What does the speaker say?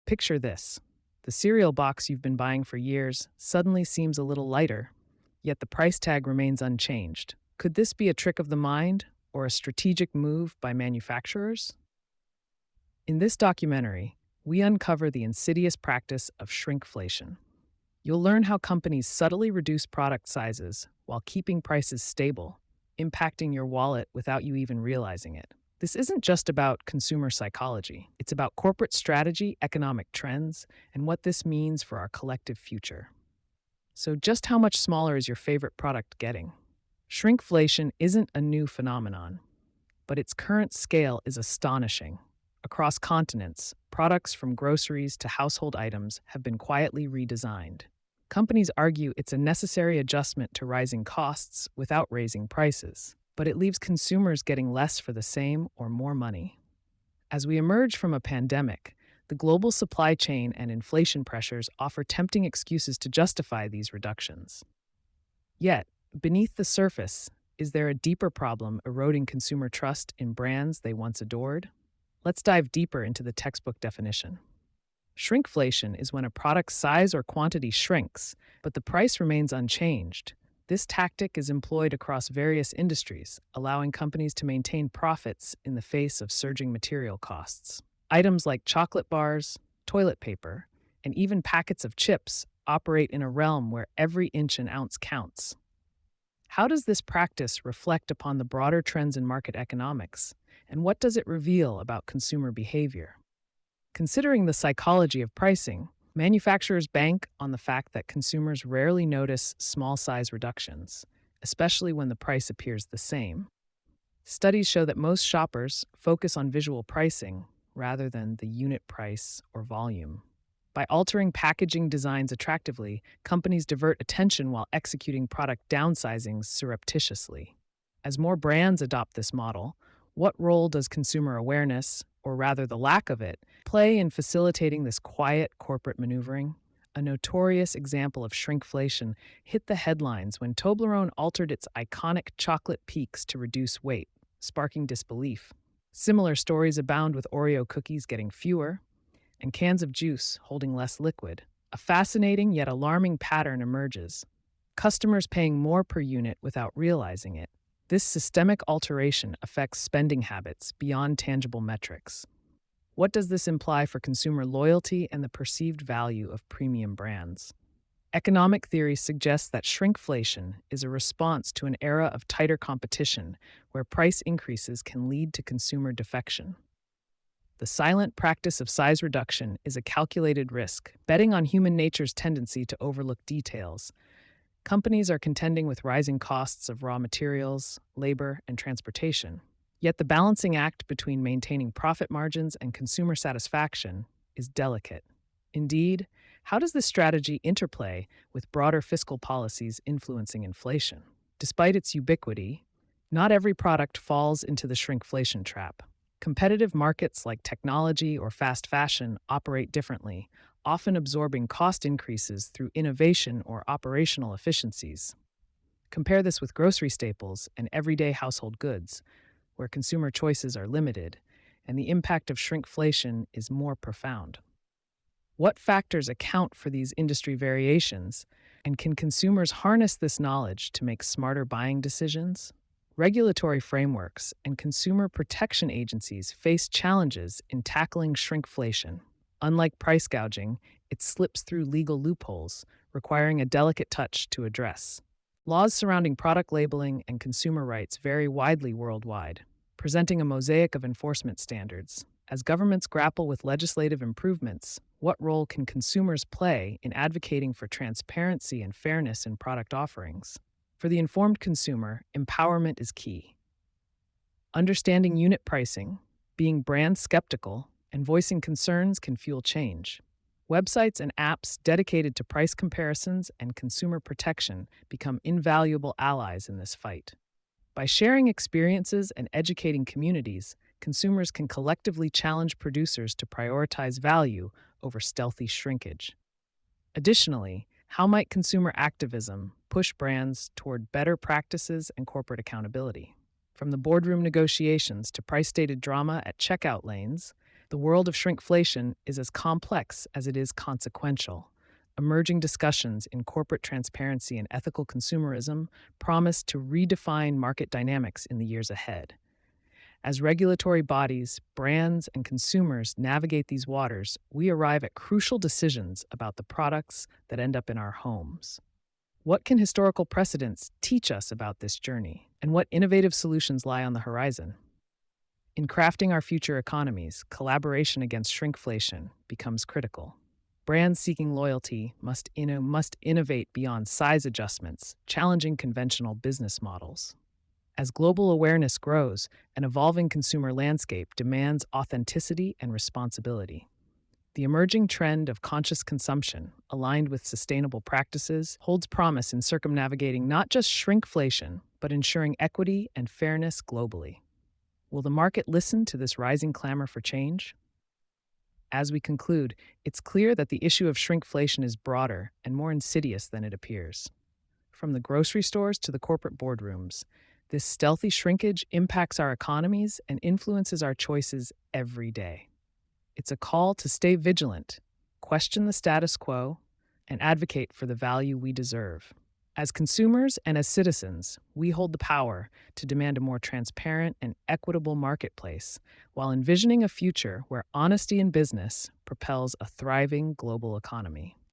Picture this. The cereal box you've been buying for years suddenly seems a little lighter, yet the price tag remains unchanged. Could this be a trick of the mind or a strategic move by manufacturers? In this documentary, we uncover the insidious practice of shrinkflation. You'll learn how companies subtly reduce product sizes while keeping prices stable, impacting your wallet without you even realizing it. This isn't just about consumer psychology. It's about corporate strategy, economic trends, and what this means for our collective future. So, just how much smaller is your favorite product getting? Shrinkflation isn't a new phenomenon, but its current scale is astonishing. Across continents, products from groceries to household items have been quietly redesigned. Companies argue it's a necessary adjustment to rising costs without raising prices, but it leaves consumers getting less for the same or more money. As we emerge from a pandemic, the global supply chain and inflation pressures offer tempting excuses to justify these reductions. Yet, beneath the surface, is there a deeper problem eroding consumer trust in brands they once adored? Let's dive deeper into the textbook definition. Shrinkflation is when a product's size or quantity shrinks, but the price remains unchanged. This tactic is employed across various industries, allowing companies to maintain profits in the face of surging material costs. Items like chocolate bars, toilet paper, and even packets of chips operate in a realm where every inch and ounce counts. How does this practice reflect upon the broader trends in market economics, and what does it reveal about consumer behavior? Considering the psychology of pricing, manufacturers bank on the fact that consumers rarely notice small size reductions, especially when the price appears the same. Studies show that most shoppers focus on visual pricing rather than the unit price or volume. By altering packaging designs attractively, companies divert attention while executing product downsizings surreptitiously. As more brands adopt this model, what role does consumer awareness, or rather the lack of it, play in facilitating this quiet corporate maneuvering? A notorious example of shrinkflation hit the headlines when Toblerone altered its iconic chocolate peaks to reduce weight, sparking disbelief. Similar stories abound with Oreo cookies getting fewer and cans of juice holding less liquid. A fascinating yet alarming pattern emerges. Customers paying more per unit without realizing it. This systemic alteration affects spending habits beyond tangible metrics. What does this imply for consumer loyalty and the perceived value of premium brands? Economic theory suggests that shrinkflation is a response to an era of tighter competition where price increases can lead to consumer defection. The silent practice of size reduction is a calculated risk, betting on human nature's tendency to overlook details. Companies are contending with rising costs of raw materials, labor, and transportation. Yet the balancing act between maintaining profit margins and consumer satisfaction is delicate. Indeed, how does this strategy interplay with broader fiscal policies influencing inflation? Despite its ubiquity, not every product falls into the shrinkflation trap. Competitive markets like technology or fast fashion operate differently, often absorbing cost increases through innovation or operational efficiencies. Compare this with grocery staples and everyday household goods, where consumer choices are limited, and the impact of shrinkflation is more profound. What factors account for these industry variations, and can consumers harness this knowledge to make smarter buying decisions? Regulatory frameworks and consumer protection agencies face challenges in tackling shrinkflation. Unlike price gouging, it slips through legal loopholes, requiring a delicate touch to address. Laws surrounding product labeling and consumer rights vary widely worldwide, presenting a mosaic of enforcement standards. As governments grapple with legislative improvements, what role can consumers play in advocating for transparency and fairness in product offerings? For the informed consumer, empowerment is key. Understanding unit pricing, being brand skeptical, and voicing concerns can fuel change. Websites and apps dedicated to price comparisons and consumer protection become invaluable allies in this fight. By sharing experiences and educating communities, consumers can collectively challenge producers to prioritize value over stealthy shrinkage. Additionally, how might consumer activism push brands toward better practices and corporate accountability? From the boardroom negotiations to price-stated drama at checkout lanes, The world of shrinkflation is as complex as it is consequential. Emerging discussions in corporate transparency and ethical consumerism promise to redefine market dynamics in the years ahead. As regulatory bodies, brands, and consumers navigate these waters, we arrive at crucial decisions about the products that end up in our homes. What can historical precedents teach us about this journey, and what innovative solutions lie on the horizon? In crafting our future economies, collaboration against shrinkflation becomes critical. Brands seeking loyalty must innovate beyond size adjustments, challenging conventional business models. As global awareness grows, an evolving consumer landscape demands authenticity and responsibility. The emerging trend of conscious consumption, aligned with sustainable practices, holds promise in circumnavigating not just shrinkflation, but ensuring equity and fairness globally. Will the market listen to this rising clamor for change? As we conclude, it's clear that the issue of shrinkflation is broader and more insidious than it appears. From the grocery stores to the corporate boardrooms, this stealthy shrinkage impacts our economies and influences our choices every day. It's a call to stay vigilant, question the status quo, and advocate for the value we deserve. As consumers and as citizens, we hold the power to demand a more transparent and equitable marketplace while envisioning a future where honesty in business propels a thriving global economy.